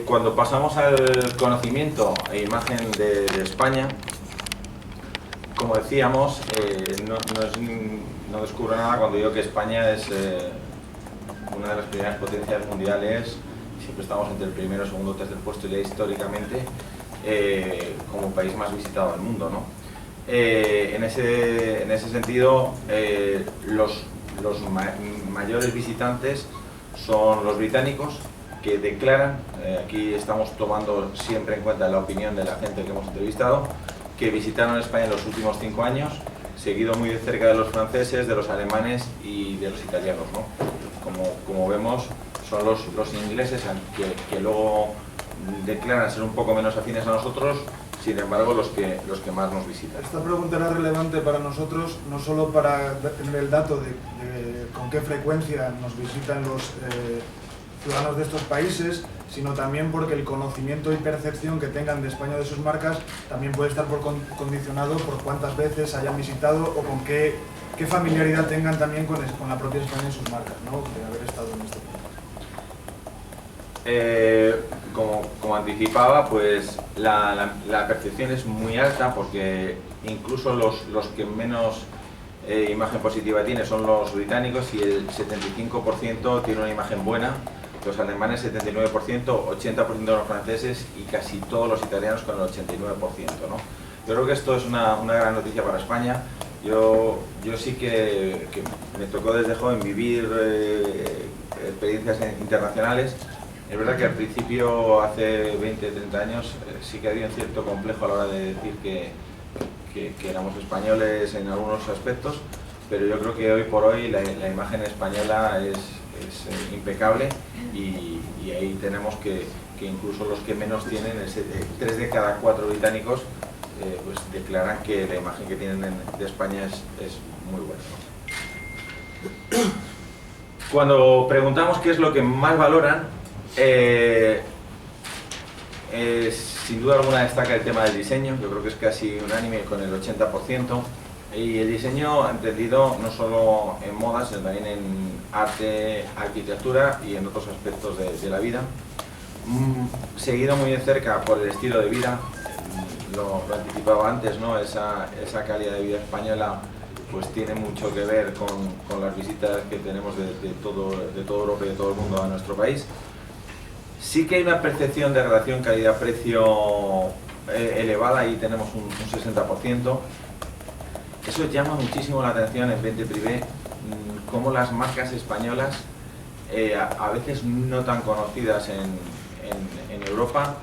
Cuando pasamos al conocimiento e imagen de España, como decíamos, no descubro nada cuando digo que España es una de las primeras potencias mundiales. Siempre estamos entre el primero, segundo, tercer puesto, ya históricamente como país más visitado del mundo, ¿no? En ese sentido, los mayores visitantes son los británicos, que declaran, aquí estamos tomando siempre en cuenta la opinión de la gente que hemos entrevistado, que visitaron España en los últimos 5 años, seguido muy de cerca de los franceses, de los alemanes y de los italianos, ¿no? Como vemos, son los ingleses que luego declaran ser un poco menos afines a nosotros, sin embargo los que más nos visitan. Esta pregunta era relevante para nosotros, no solo para tener el dato de con qué frecuencia nos visitan los ciudadanos de estos países, sino también porque el conocimiento y percepción que tengan de España o de sus marcas también puede estar condicionado por cuántas veces hayan visitado o con qué familiaridad tengan también con la propia España y sus marcas, ¿no? De haber estado en este país. Como anticipaba, pues la percepción es muy alta, porque incluso los que menos imagen positiva tiene son los británicos, y el 75% tiene una imagen buena, los alemanes 79%, 80% de los franceses y casi todos los italianos con el 89%, ¿no? Yo creo que esto es una gran noticia para España. Yo sí que me tocó desde joven vivir experiencias internacionales. Es verdad que al principio, hace 20, 30 años, sí que había un cierto complejo a la hora de decir que éramos españoles en algunos aspectos, pero yo creo que hoy por hoy la imagen española es impecable, y ahí tenemos que incluso los que menos tienen, 3 de cada 4 británicos, pues declaran que la imagen que tienen de España es muy buena, ¿no? Cuando preguntamos qué es lo que más valoran, sin duda alguna destaca el tema del diseño. Yo creo que es casi unánime con el 80%, y el diseño entendido no solo en moda, sino también en arte, arquitectura y en otros aspectos de la vida. Seguido muy de cerca por el estilo de vida, lo anticipaba antes, ¿no? Esa calidad de vida española pues tiene mucho que ver con las visitas que tenemos de toda Europa y de todo el mundo a nuestro país. Sí que hay una percepción de relación calidad-precio elevada, ahí tenemos un 60%. Eso llama muchísimo la atención en Vente Privé, cómo las marcas españolas, a veces no tan conocidas en Europa,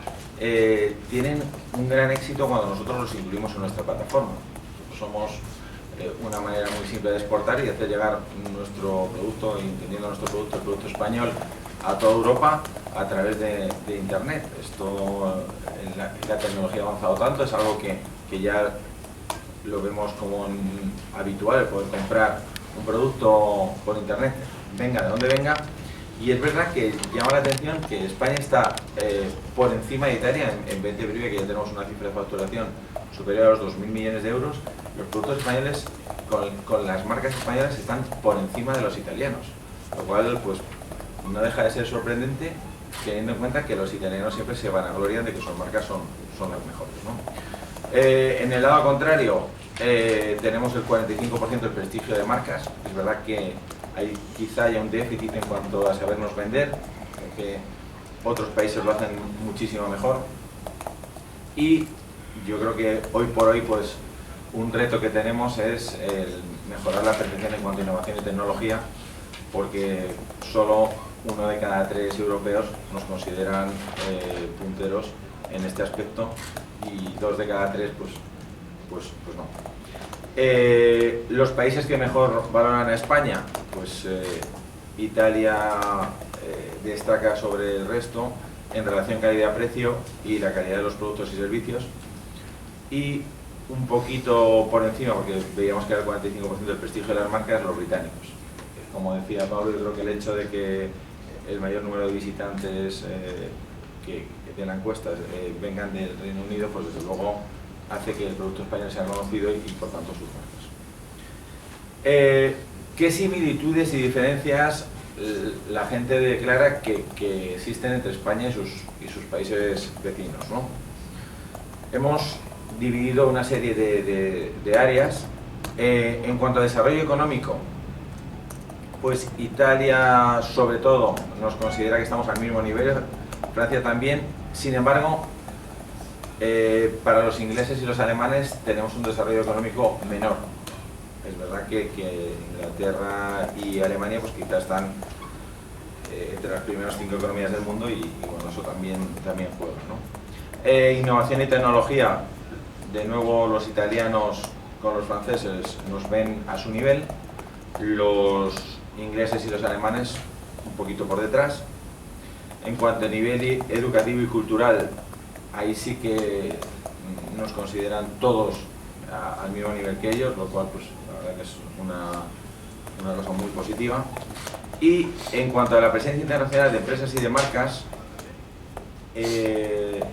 tienen un gran éxito cuando nosotros los incluimos en nuestra plataforma. Somos una manera muy simple de exportar y de hacer llegar nuestro producto, entendiendo nuestro producto, el producto español, a toda Europa a través de Internet. Esto, la tecnología ha avanzado tanto, es algo que ya lo vemos como habitual, el poder comprar un producto por Internet, venga de donde venga. Y es verdad que llama la atención que España está por encima de Italia en Vente Privé, que ya tenemos una cifra de facturación superior a los 2.000 millones de euros. Los productos españoles con las marcas españolas están por encima de los italianos, lo cual pues no deja de ser sorprendente, teniendo en cuenta que los italianos siempre se vanaglorian de que sus marcas son las mejores, ¿no? En el lado contrario, tenemos el 45% del prestigio de marcas. Es verdad que quizá haya un déficit en cuanto a sabernos vender, porque otros países lo hacen muchísimo mejor, y yo creo que hoy por hoy pues un reto que tenemos es el mejorar la percepción en cuanto a innovación y tecnología, porque solo 1 de cada 3 europeos nos consideran punteros en este aspecto, y 2 de cada 3 pues no. Los países que mejor valoran a España, pues Italia destaca sobre el resto en relación calidad-precio y la calidad de los productos y servicios, y un poquito por encima, porque veíamos que era el 45% del prestigio de las marcas, los británicos. Como decía Pablo, yo creo que el hecho de que el mayor número de visitantes de la encuesta vengan del Reino Unido, pues desde luego hace que el producto español sea conocido y por tanto sus marcas. ¿Qué similitudes y diferencias la gente declara que existen entre España y sus países vecinos, ¿no? Hemos dividido una serie de áreas. En cuanto a desarrollo económico, pues Italia sobre todo nos considera que estamos al mismo nivel, Francia también. Sin embargo, para los ingleses y los alemanes tenemos un desarrollo económico menor. Es verdad que Inglaterra y Alemania pues quizás están entre las primeras 5 economías del mundo y bueno, eso también juega, ¿no? Innovación y tecnología, de nuevo los italianos con los franceses nos ven a su nivel, los ingleses y los alemanes un poquito por detrás. En cuanto a nivel educativo y cultural, ahí sí que nos consideran todos al mismo nivel que ellos, lo cual pues la verdad que es una cosa muy positiva. Y en cuanto a la presencia internacional de empresas y de marcas,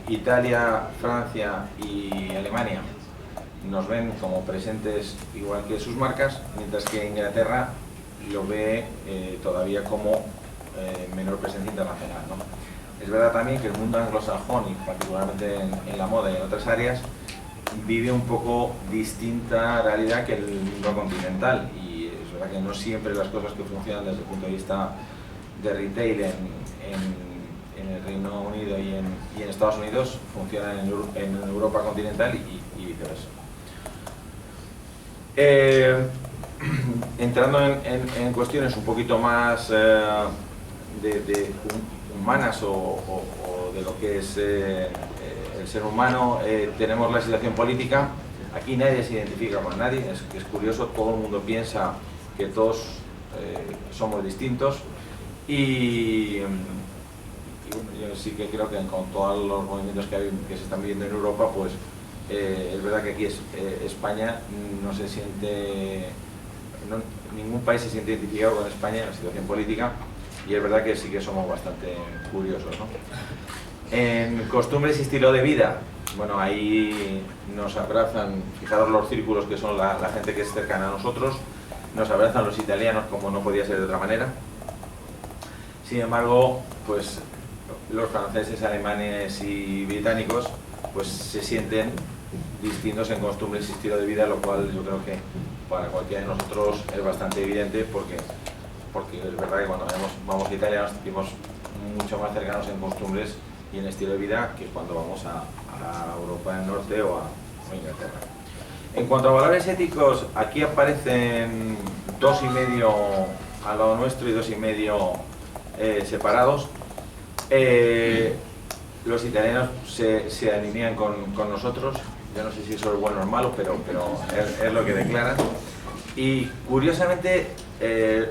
Italia, Francia y Alemania nos ven como presentes igual que sus marcas, mientras que Inglaterra lo ve todavía como menor presencia internacional, ¿no? Es verdad también que el mundo anglosajón, y particularmente en la moda y en otras áreas, vive un poco distinta realidad que el mundo continental, y es verdad que no siempre las cosas que funcionan desde el punto de vista de retail en el Reino Unido y en Estados Unidos funcionan en Europa continental y viceversa. Entrando en cuestiones un poquito más de humanas o de lo que es el ser humano, tenemos la situación política. Aquí nadie se identifica con nadie, es curioso, todo el mundo piensa que todos somos distintos y yo sí que creo que con todos los movimientos que se están viviendo en Europa, pues es verdad que aquí España no se siente, ningún país se siente identificado con España en la situación política, y es verdad que sí que somos bastante curiosos, ¿no? En costumbres y estilo de vida, bueno, ahí nos abrazan, fijaros los círculos que son la gente que es cercana a nosotros, nos abrazan los italianos como no podía ser de otra manera. Sin embargo, pues los franceses, alemanes y británicos pues se sienten distintos en costumbres y estilo de vida, lo cual yo creo que para cualquiera de nosotros es bastante evidente, porque es verdad que cuando vamos a Italia nos sentimos mucho más cercanos en costumbres y en estilo de vida que cuando vamos a Europa del Norte o a Inglaterra. En cuanto a valores éticos, aquí aparecen 2,5 al lado nuestro y 2,5 separados. Los italianos se alinean con nosotros. Yo no sé si eso es bueno o malo, pero es lo que declaran. Y curiosamente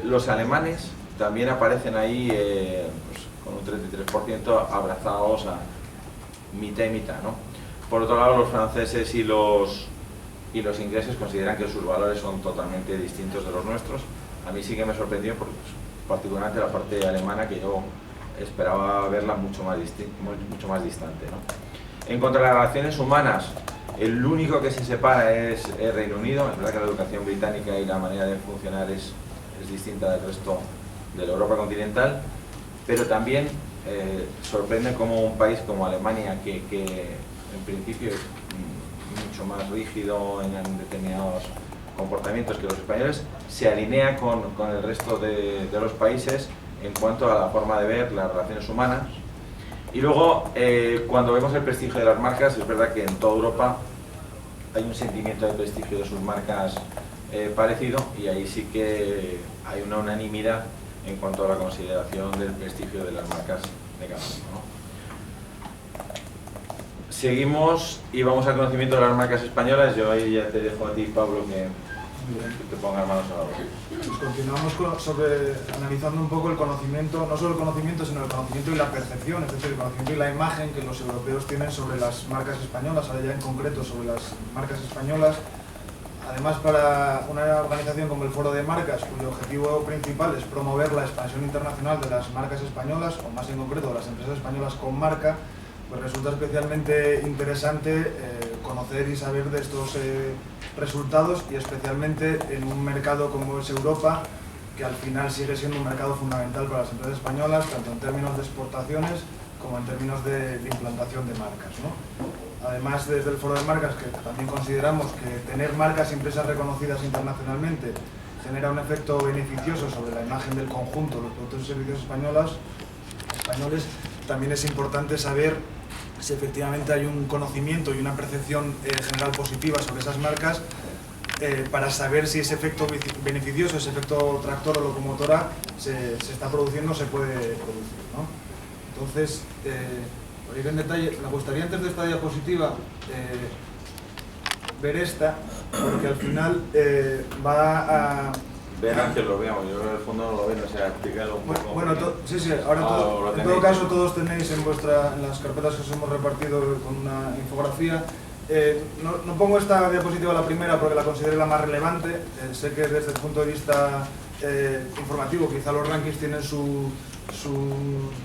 los alemanes también aparecen ahí pues, con un 33% abrazados a mitad y mitad, ¿no? Por otro lado, los franceses y los ingleses consideran que sus valores son totalmente distintos de los nuestros. A mí sí que me sorprendió, porque, pues, particularmente la parte alemana, que yo esperaba verla mucho más distante, ¿no? En cuanto a las relaciones humanas, el único que se separa es el Reino Unido. Es verdad que la educación británica y la manera de funcionar es distinta del resto de la Europa continental, pero también sorprende como un país como Alemania, que en principio es mucho más rígido en determinados comportamientos que los españoles, se alinea con el resto de los países en cuanto a la forma de ver las relaciones humanas. Y luego, cuando vemos el prestigio de las marcas, es verdad que en toda Europa hay un sentimiento de prestigio de sus marcas parecido, y ahí sí que hay una unanimidad en cuanto a la consideración del prestigio de las marcas de cada uno, ¿no? Seguimos y vamos al conocimiento de las marcas españolas. Yo ahí ya te dejo a ti, Pablo, que te pongas manos a la obra. Pues continuamos analizando un poco el conocimiento, no solo el conocimiento, sino el conocimiento y la percepción, es decir, el conocimiento y la imagen que los europeos tienen sobre las marcas españolas, ahora ya en concreto sobre las marcas españolas. Además, para una organización como el Foro de Marcas, cuyo objetivo principal es promover la expansión internacional de las marcas españolas, o más en concreto de las empresas españolas con marca, pues resulta especialmente interesante conocer y saber de estos resultados, y especialmente en un mercado como es Europa, que al final sigue siendo un mercado fundamental para las empresas españolas, tanto en términos de exportaciones como en términos de implantación de marcas, ¿no? Además, desde el Foro de Marcas, que también consideramos que tener marcas y empresas reconocidas internacionalmente genera un efecto beneficioso sobre la imagen del conjunto de los productos y servicios españoles, también es importante saber si efectivamente hay un conocimiento y una percepción general positiva sobre esas marcas, para saber si ese efecto beneficioso, ese efecto tractor o locomotora se está produciendo o se puede producir, ¿no? Entonces, por ir en detalle, me gustaría antes de esta diapositiva ver esta, porque al final va a... Verán que lo veamos, yo en el fondo no lo veo, o sea, explicarlo un poco. Bueno, sí, ahora en todo caso todos tenéis en las carpetas que os hemos repartido con una infografía. No pongo esta diapositiva la primera porque la considero la más relevante. Sé que desde el punto de vista informativo quizá los rankings tienen su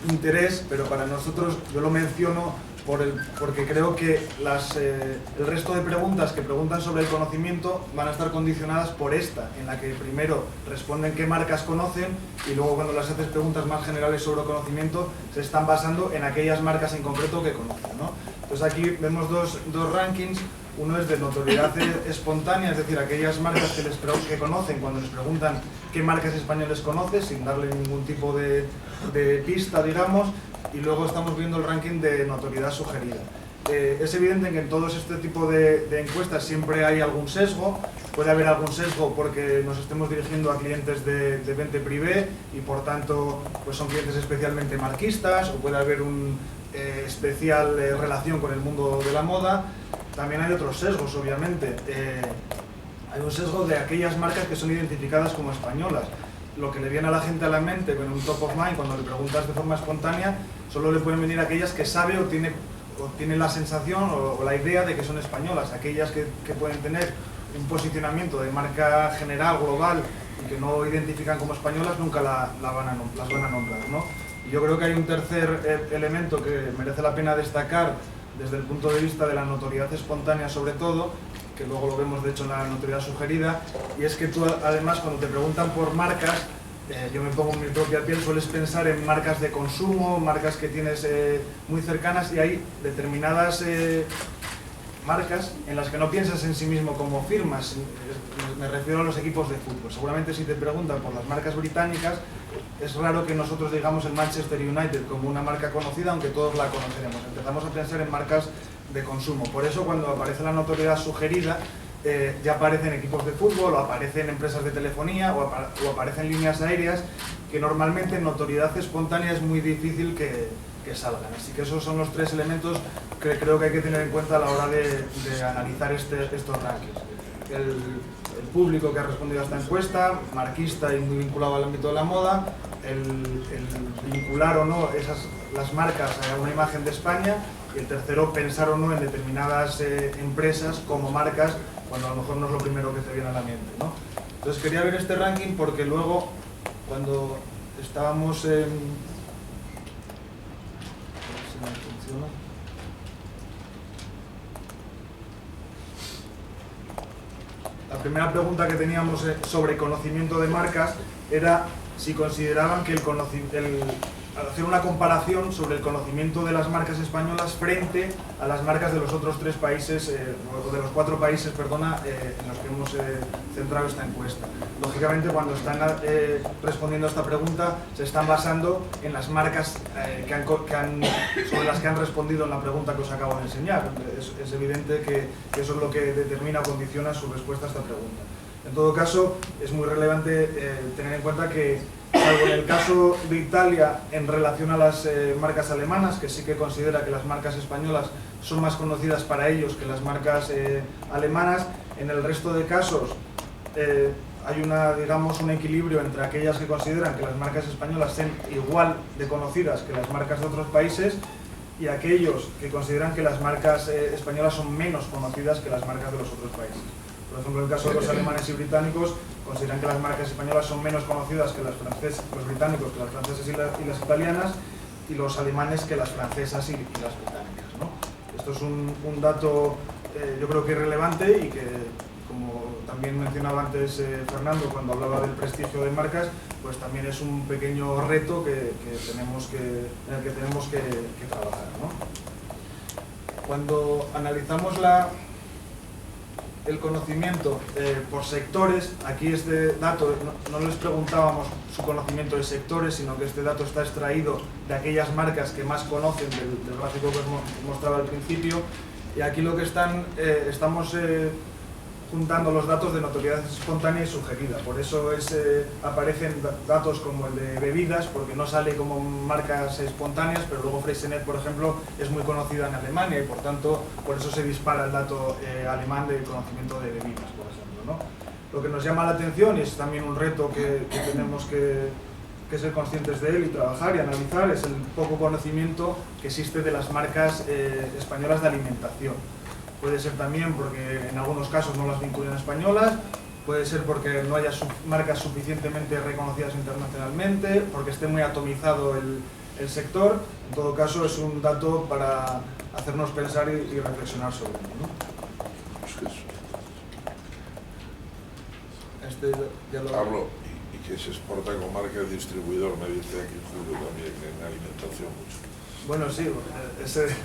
interés, pero para nosotros yo lo menciono porque creo que el resto de preguntas que preguntan sobre el conocimiento van a estar condicionadas por esta, en la que primero responden qué marcas conocen y luego cuando les haces preguntas más generales sobre conocimiento se están basando en aquellas marcas en concreto que conocen, ¿no? Entonces aquí vemos dos rankings. Uno es de notoriedad espontánea, es decir, aquellas marcas que conocen cuando les preguntan qué marcas españoles conoces, sin darle ningún tipo de pista, digamos, y luego estamos viendo el ranking de notoriedad sugerida. Es evidente que en todos este tipo de encuestas siempre hay algún sesgo. Puede haber algún sesgo porque nos estemos dirigiendo a clientes de vente privé y por tanto pues son clientes especialmente marquistas, o puede haber una especial relación con el mundo de la moda. También hay otros sesgos, obviamente. Hay un sesgo de aquellas marcas que son identificadas como españolas. Lo que le viene a la gente a la mente con un top of mind, cuando le preguntas de forma espontánea, solo le pueden venir aquellas que sabe o tiene la sensación o la idea de que son españolas. Aquellas que pueden tener un posicionamiento de marca general, global, y que no identifican como españolas, nunca las van a nombrar, ¿no? Y yo creo que hay un tercer elemento que merece la pena destacar desde el punto de vista de la notoriedad espontánea sobre todo, que luego lo vemos de hecho en la notoriedad sugerida, y es que tú además cuando te preguntan por marcas, yo me pongo en mi propia piel, sueles pensar en marcas de consumo, marcas que tienes muy cercanas, y hay determinadas marcas en las que no piensas en sí mismo como firmas. Me refiero a los equipos de fútbol. Seguramente si te preguntan por las marcas británicas, es raro que nosotros digamos el Manchester United como una marca conocida, aunque todos la conoceremos. Empezamos a pensar en marcas de consumo. Por eso cuando aparece la notoriedad sugerida, ya aparecen equipos de fútbol, o aparecen empresas de telefonía, o aparecen líneas aéreas, que normalmente en notoriedad espontánea es muy difícil que salgan. Así que esos son los tres elementos que creo que hay que tener en cuenta a la hora de analizar estos rankings. El público que ha respondido a esta encuesta, marquista y muy vinculado al ámbito de la moda, el vincular o no las marcas a una imagen de España, y el tercero, pensar o no en determinadas empresas como marcas, cuando a lo mejor no es lo primero que te viene a la mente, ¿no? Entonces quería ver este ranking porque luego, cuando estábamos la primera pregunta que teníamos sobre conocimiento de marcas era si consideraban que al hacer una comparación sobre el conocimiento de las marcas españolas frente a las marcas de los otros tres países, o de los cuatro países, perdona, en los que hemos centrado esta encuesta. Lógicamente, cuando están respondiendo a esta pregunta, se están basando en las marcas sobre las que han respondido en la pregunta que os acabo de enseñar. Es evidente que eso es lo que determina o condiciona su respuesta a esta pregunta. En todo caso, es muy relevante tener en cuenta que, salvo en el caso de Italia en relación a las marcas alemanas, que sí que considera que las marcas españolas son más conocidas para ellos que las marcas alemanas, en el resto de casos hay un equilibrio entre aquellas que consideran que las marcas españolas son igual de conocidas que las marcas de otros países, y aquellos que consideran que las marcas españolas son menos conocidas que las marcas de los otros países. Por ejemplo, en el caso de los alemanes y británicos, consideran que las marcas españolas son menos conocidas que los británicos, que las francesas y las italianas, y los alemanes que las francesas y las británicas, ¿no? Esto es un dato yo creo que relevante y que, como también mencionaba antes Fernando cuando hablaba del prestigio de marcas, pues también es un pequeño reto en el que tenemos que trabajar, ¿no? Cuando analizamos el conocimiento por sectores, aquí este dato, no les preguntábamos su conocimiento de sectores, sino que este dato está extraído de aquellas marcas que más conocen, del gráfico que os mostraba al principio, y aquí lo que estamos juntando los datos de notoriedad espontánea y sugerida. Por eso aparecen datos como el de bebidas, porque no sale como marcas espontáneas, pero luego Freyssinet, por ejemplo, es muy conocida en Alemania y por tanto por eso se dispara el dato alemán del conocimiento de bebidas, por ejemplo, ¿no? Lo que nos llama la atención, y es también un reto que tenemos que ser conscientes de él y trabajar y analizar, es el poco conocimiento que existe de las marcas españolas de alimentación. Puede ser también porque en algunos casos no las vinculan españolas, puede ser porque no haya marcas suficientemente reconocidas internacionalmente, porque esté muy atomizado el sector. En todo caso, es un dato para hacernos pensar y reflexionar sobre ello, ¿no? Ya lo hablo, y que se exporta con marca de distribuidor, me dice aquí Julio también, en alimentación mucho. Bueno, sí,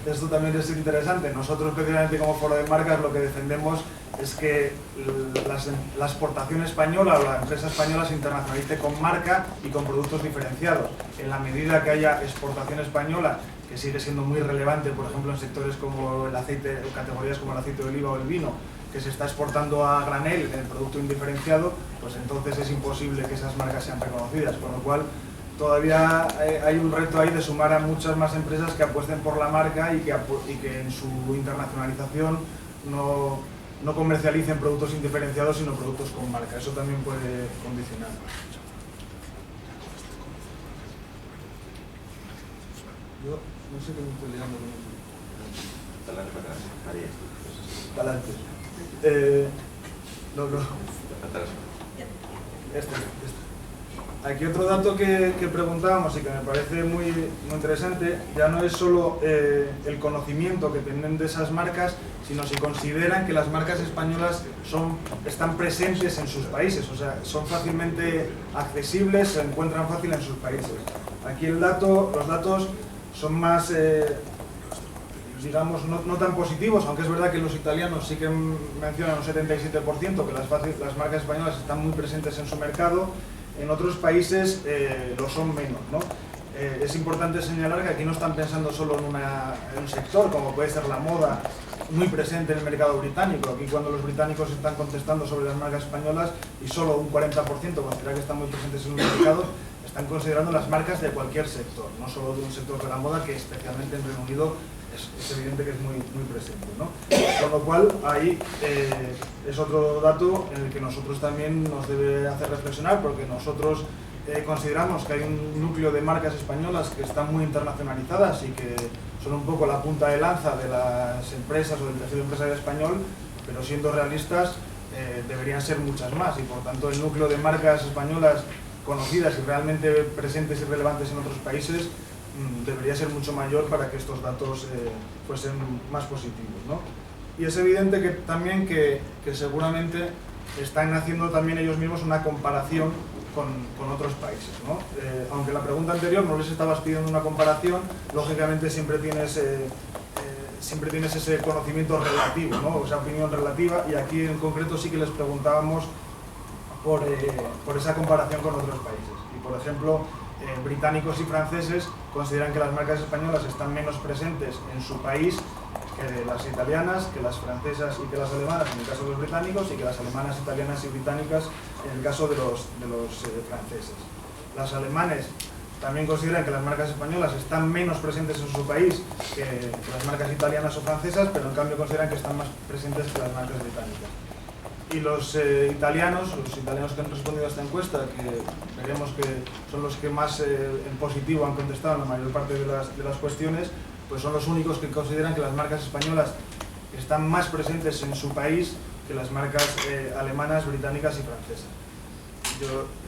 esto también es interesante. Nosotros, precisamente como Foro de Marcas, lo que defendemos es que la exportación española o la empresa española se internacionalice con marca y con productos diferenciados. En la medida que haya exportación española, que sigue siendo muy relevante, por ejemplo, en sectores como el aceite, o categorías como el aceite de oliva o el vino, que se está exportando a granel el producto indiferenciado, pues entonces es imposible que esas marcas sean reconocidas, con lo cual todavía hay un reto ahí de sumar a muchas más empresas que apuesten por la marca y que en su internacionalización no comercialicen productos indiferenciados, sino productos con marca. Eso también puede condicionar. Yo no sé qué me estoy liando con eso. Para adelante. Aquí otro dato que preguntábamos y que me parece muy interesante, ya no es solo el conocimiento que tienen de esas marcas, sino si consideran que las marcas españolas están presentes en sus países, o sea, son fácilmente accesibles, se encuentran fácil en sus países. Aquí los datos son más, digamos, no tan positivos, aunque es verdad que los italianos sí que mencionan un 77%, que las marcas españolas están muy presentes en su mercado. En otros países lo son menos, ¿no? Es importante señalar que aquí no están pensando solo en un sector, como puede ser la moda, muy presente en el mercado británico. Aquí cuando los británicos están contestando sobre las marcas españolas y solo un 40% considera que están muy presentes en un mercado, están considerando las marcas de cualquier sector, no solo de un sector de la moda, que especialmente en Reino Unido es evidente que es muy presente, ¿no? Con lo cual, ahí es otro dato en el que nosotros también nos debe hacer reflexionar, porque nosotros consideramos que hay un núcleo de marcas españolas que están muy internacionalizadas y que son un poco la punta de lanza de las empresas o del tejido empresarial español, pero siendo realistas deberían ser muchas más, y por tanto el núcleo de marcas españolas conocidas y realmente presentes y relevantes en otros países debería ser mucho mayor para que estos datos fuesen más positivos, ¿no? Y es evidente que también que seguramente están haciendo también ellos mismos una comparación con otros países, ¿no? Aunque la pregunta anterior no les estabas pidiendo una comparación, lógicamente siempre tienes ese conocimiento relativo, ¿no? O sea, opinión relativa, y aquí en concreto sí que les preguntábamos por esa comparación con otros países. Y por ejemplo, británicos y franceses consideran que las marcas españolas están menos presentes en su país que las italianas, que las francesas y que las alemanas en el caso de los británicos, y que las alemanas, italianas y británicas en el caso de los franceses. Las alemanes también consideran que las marcas españolas están menos presentes en su país que las marcas italianas o francesas, pero en cambio consideran que están más presentes que las marcas británicas. Y los italianos que han respondido a esta encuesta, que veremos que son los que más en positivo han contestado en la mayor parte de las cuestiones, pues son los únicos que consideran que las marcas españolas están más presentes en su país que las marcas alemanas, británicas y francesas.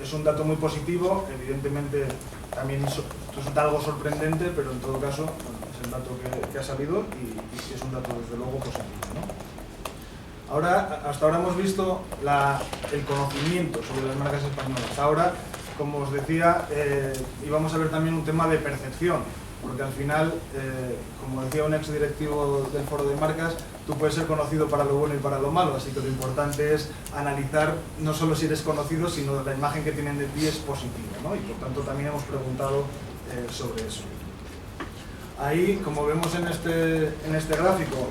Es un dato muy positivo, evidentemente también resulta algo sorprendente, pero en todo caso, bueno, es el dato que ha salido y es un dato desde luego positivo, ¿no? Hasta ahora hemos visto el conocimiento sobre las marcas españolas. Ahora, como os decía, íbamos a ver también un tema de percepción, porque al final, como decía un ex directivo del Foro de Marcas, tú puedes ser conocido para lo bueno y para lo malo, así que lo importante es analizar no solo si eres conocido, sino la imagen que tienen de ti es positiva, ¿no? Y por tanto también hemos preguntado sobre eso. Ahí, como vemos en este gráfico,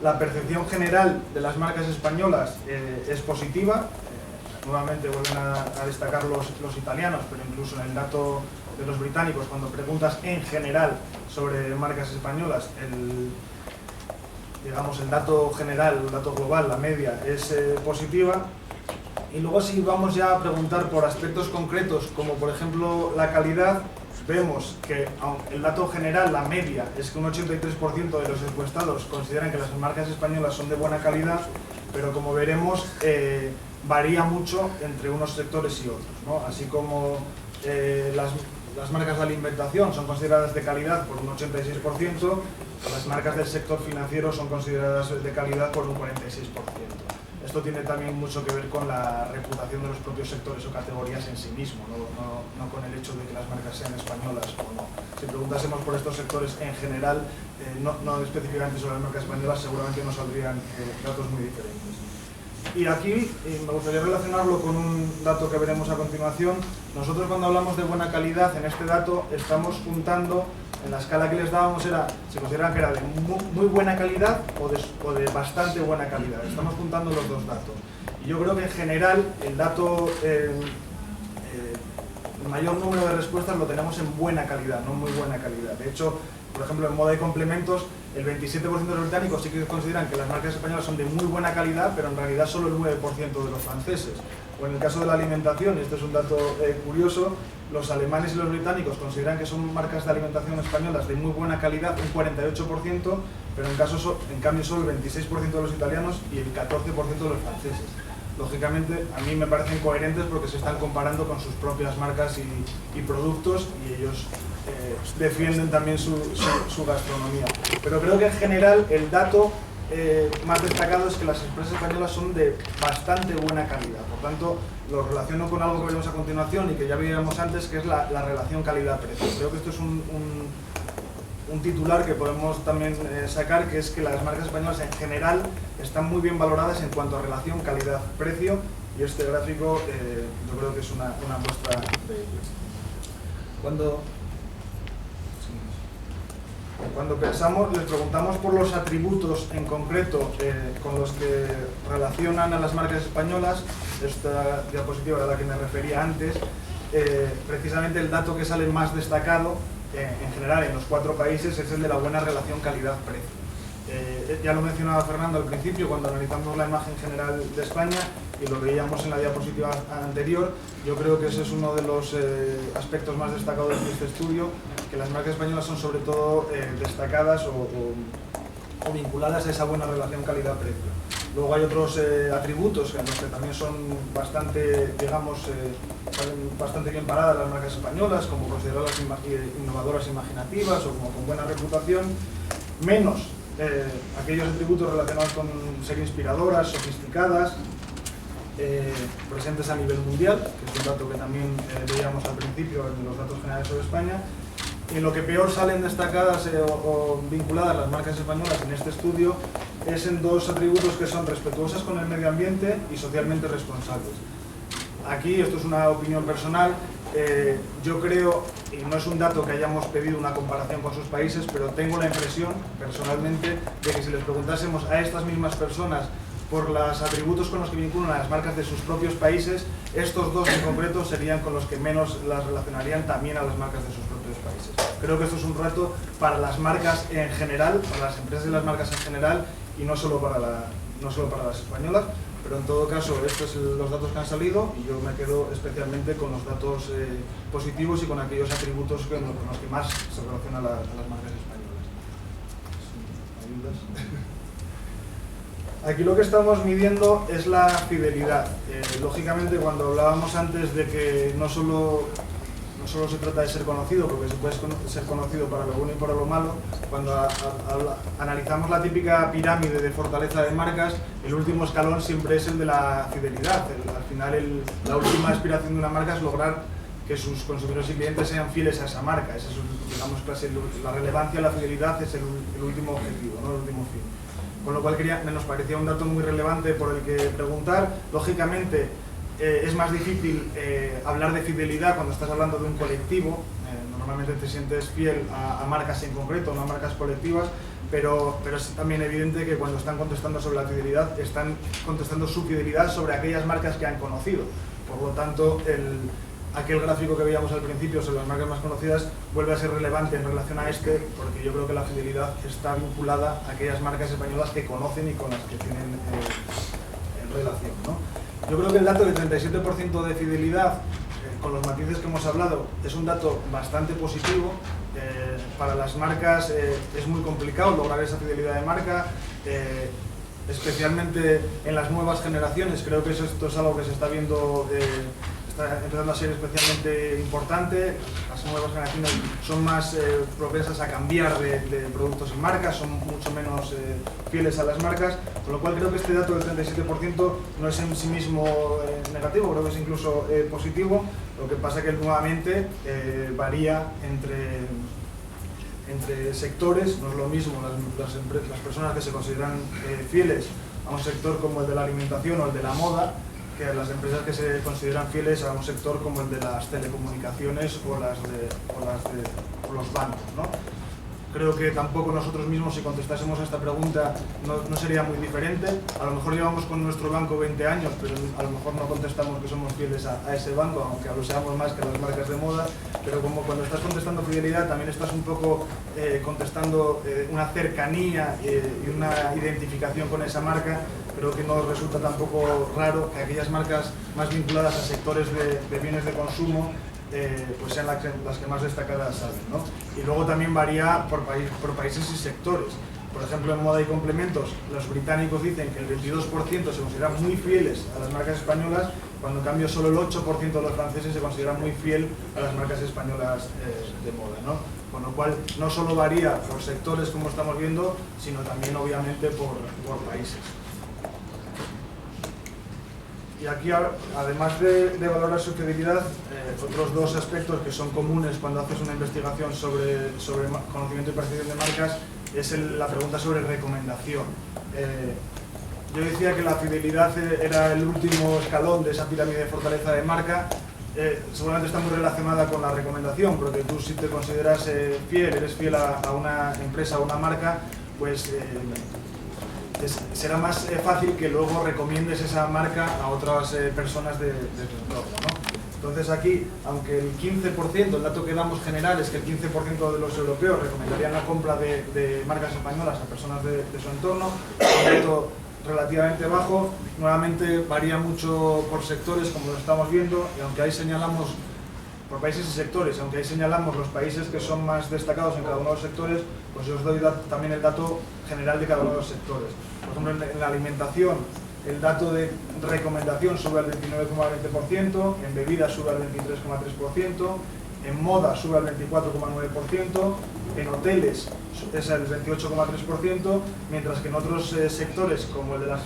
la percepción general de las marcas españolas es positiva. Nuevamente vuelven a destacar los italianos, pero incluso en el dato de los británicos, cuando preguntas en general sobre marcas españolas, el dato general, el dato global, la media, es positiva. Y luego si vamos ya a preguntar por aspectos concretos, como por ejemplo la calidad, vemos que el dato general, la media, es que un 83% de los encuestados consideran que las marcas españolas son de buena calidad, pero como veremos, varía mucho entre unos sectores y otros, ¿no? Así como las marcas de alimentación son consideradas de calidad por un 86%, las marcas del sector financiero son consideradas de calidad por un 46%. Esto tiene también mucho que ver con la reputación de los propios sectores o categorías en sí mismo, no con el hecho de que las marcas sean españolas o no. Si preguntásemos por estos sectores en general, no específicamente sobre las marcas españolas, seguramente nos saldrían datos muy diferentes. Y aquí me gustaría relacionarlo con un dato que veremos a continuación. Nosotros cuando hablamos de buena calidad, en este dato estamos juntando, en la escala que les dábamos se consideran que era de muy buena calidad o de bastante buena calidad. Estamos juntando los dos datos. Y yo creo que en general el dato, el mayor número de respuestas lo tenemos en buena calidad, no muy buena calidad. De hecho, por ejemplo, en moda y complementos, el 27% de los británicos sí que consideran que las marcas españolas son de muy buena calidad, pero en realidad solo el 9% de los franceses. O en el caso de la alimentación, y este es un dato curioso, los alemanes y los británicos consideran que son marcas de alimentación españolas de muy buena calidad, un 48%, pero en cambio solo el 26% de los italianos y el 14% de los franceses. Lógicamente, a mí me parecen coherentes porque se están comparando con sus propias marcas y productos, y ellos defienden también su gastronomía. Pero creo que en general el dato más destacado es que las empresas españolas son de bastante buena calidad. Por tanto, lo relaciono con algo que veremos a continuación y que ya veíamos antes, que es la relación calidad-precio. Creo que esto es un titular que podemos también sacar, que es que las marcas españolas en general están muy bien valoradas en cuanto a relación calidad-precio, y este gráfico yo creo que es una muestra de ello. Cuando les preguntamos por los atributos en concreto con los que relacionan a las marcas españolas, esta diapositiva a la que me refería antes, precisamente el dato que sale más destacado en general en los 4 países es el de la buena relación calidad-precio. Ya lo mencionaba Fernando al principio cuando analizamos la imagen general de España y lo veíamos en la diapositiva anterior. Yo creo que ese es uno de los aspectos más destacados de este estudio, que las marcas españolas son sobre todo destacadas o vinculadas a esa buena relación calidad-precio. Luego hay otros atributos en los que también son bastante, salen bastante bien paradas las marcas españolas, como considerarlas innovadoras e imaginativas o como con buena reputación, menos aquellos atributos relacionados con ser inspiradoras, sofisticadas, presentes a nivel mundial, que es un dato que también veíamos al principio en los datos generales sobre España. Y en lo que peor salen destacadas o vinculadas las marcas españolas en este estudio es en 2 atributos que son respetuosas con el medio ambiente y socialmente responsables. Aquí, esto es una opinión personal, yo creo, y no es un dato que hayamos pedido una comparación con sus países, pero tengo la impresión, personalmente, de que si les preguntásemos a estas mismas personas por los atributos con los que vinculan a las marcas de sus propios países, estos 2 en concreto serían con los que menos las relacionarían también a las marcas de sus propios países. Creo que esto es un reto para las marcas en general, para las empresas y las marcas en general, y no solo para las españolas, pero en todo caso estos son los datos que han salido y yo me quedo especialmente con los datos positivos y con aquellos atributos con los que más se relacionan a las marcas españolas. ¿Ayudas? Aquí lo que estamos midiendo es la fidelidad. Lógicamente, cuando hablábamos antes de que no solo solo se trata de ser conocido, porque se puede ser conocido para lo bueno y para lo malo. Cuando analizamos la típica pirámide de fortaleza de marcas, el último escalón siempre es el de la fidelidad. Al final, la última aspiración de una marca es lograr que sus consumidores y clientes sean fieles a esa marca. Esa es, digamos, la relevancia, la fidelidad es el último objetivo, ¿no? El último fin. Con lo cual nos parecía un dato muy relevante por el que preguntar. Lógicamente, es más difícil hablar de fidelidad cuando estás hablando de un colectivo. Normalmente te sientes fiel a marcas en concreto, no a marcas colectivas, pero es también evidente que cuando están contestando sobre la fidelidad, están contestando su fidelidad sobre aquellas marcas que han conocido. Por lo tanto, aquel gráfico que veíamos al principio sobre las marcas más conocidas vuelve a ser relevante en relación a este, porque yo creo que la fidelidad está vinculada a aquellas marcas españolas que conocen y con las que tienen en relación, ¿no? Yo creo que el dato del 37% de fidelidad, con los matices que hemos hablado, es un dato bastante positivo. Para las marcas es muy complicado lograr esa fidelidad de marca, especialmente en las nuevas generaciones. Creo que esto es algo que se está viendo, está empezando a ser especialmente importante. Las nuevas generaciones son más propensas a cambiar de productos y marcas, son mucho menos fieles a las marcas, con lo cual creo que este dato del 37% no es en sí mismo negativo, creo que es incluso positivo. Lo que pasa que nuevamente varía entre sectores. No es lo mismo las personas que se consideran fieles a un sector como el de la alimentación o el de la moda, que a las empresas que se consideran fieles a un sector como el de las telecomunicaciones o los bancos, ¿no? Creo que tampoco nosotros mismos, si contestásemos a esta pregunta, no sería muy diferente. A lo mejor llevamos con nuestro banco 20 años, pero a lo mejor no contestamos que somos fieles a ese banco, aunque lo seamos más que a las marcas de moda. Pero como cuando estás contestando fidelidad, también estás un poco contestando una cercanía y una identificación con esa marca. Creo que no resulta tampoco raro que aquellas marcas más vinculadas a sectores de bienes de consumo pues sean las que más destacadas salen, ¿no? Y luego también varía por países y sectores. Por ejemplo, en moda y complementos, los británicos dicen que el 22% se consideran muy fieles a las marcas españolas, cuando en cambio solo el 8% de los franceses se consideran muy fiel a las marcas españolas de moda, ¿no? Con lo cual, no solo varía por sectores, como estamos viendo, sino también, obviamente, por países. Y aquí, además de valorar su fidelidad, otros dos aspectos que son comunes cuando haces una investigación sobre conocimiento y percepción de marcas es la pregunta sobre recomendación. Yo decía que la fidelidad era el último escalón de esa pirámide de fortaleza de marca. Seguramente está muy relacionada con la recomendación, porque tú, si te consideras eres fiel a una empresa o una marca, pues será más fácil que luego recomiendes esa marca a otras personas de tu entorno, ¿no? Entonces aquí, aunque el 15%, el dato que damos general es que el 15% de los europeos recomendarían la compra de marcas españolas a personas de su entorno, un dato relativamente bajo. Nuevamente varía mucho por sectores, como lo estamos viendo, y aunque ahí señalamos por países y sectores, aunque ahí señalamos los países que son más destacados en cada uno de los sectores, pues yo os doy también el dato general de cada uno de los sectores. Por ejemplo, en la alimentación, el dato de recomendación sube al 29,20%, en bebidas sube al 23,3%, en moda sube al 24,9%, en hoteles es el 28,3%, mientras que en otros sectores, como el de las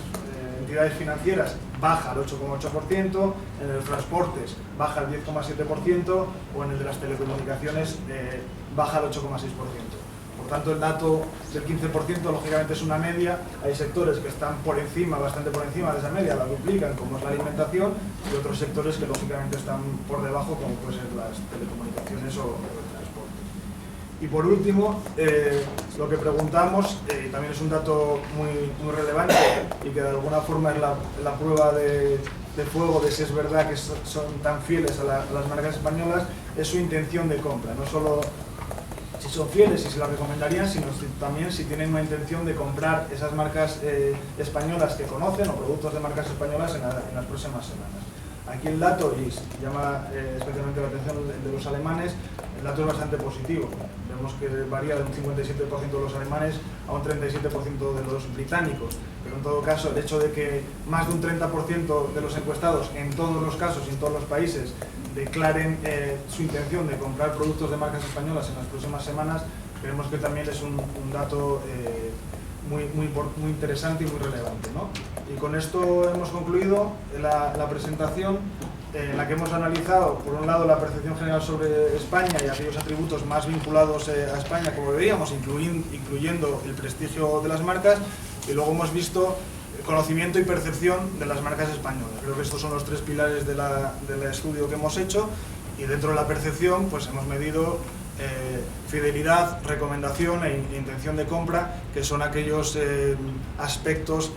entidades financieras, baja al 8,8%, en el de los transportes baja al 10,7% o en el de las telecomunicaciones baja al 8,6%. Por tanto, el dato del 15% lógicamente es una media. Hay sectores que están por encima, bastante por encima de esa media, la duplican, como es la alimentación, y otros sectores que lógicamente están por debajo, como pueden ser las telecomunicaciones o el transporte. Y por último, lo que preguntamos, también es un dato muy relevante y que de alguna forma es la prueba de fuego de si es verdad que son tan fieles a las marcas españolas, es su intención de compra. No solo si son fieles y se las recomendarían, sino también si tienen una intención de comprar esas marcas españolas que conocen o productos de marcas españolas en las próximas semanas. Aquí el dato, y llama especialmente la atención de los alemanes, el dato es bastante positivo. Vemos que varía de un 57% de los alemanes a un 37% de los británicos. Pero en todo caso, el hecho de que más de un 30% de los encuestados, en todos los casos y en todos los países, declaren su intención de comprar productos de marcas españolas en las próximas semanas, creemos que también es un dato muy interesante y muy relevante, ¿no? Y con esto hemos concluido la presentación, en la que hemos analizado, por un lado, la percepción general sobre España y aquellos atributos más vinculados a España, como veíamos, incluyendo el prestigio de las marcas, y luego hemos visto el conocimiento y percepción de las marcas españolas. Creo que estos son los tres pilares del estudio que hemos hecho, y dentro de la percepción pues hemos medido fidelidad, recomendación e intención de compra, que son aquellos aspectos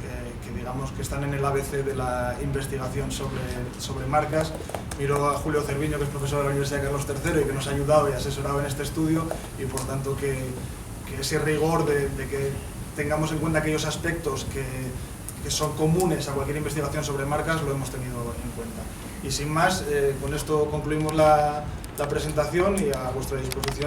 que digamos que están en el ABC de la investigación sobre marcas. Miro a Julio Cerviño, que es profesor de la Universidad Carlos III y que nos ha ayudado y asesorado en este estudio, y por tanto que ese rigor de que tengamos en cuenta aquellos aspectos que son comunes a cualquier investigación sobre marcas lo hemos tenido en cuenta. Y sin más, con esto concluimos la presentación y a vuestra disposición.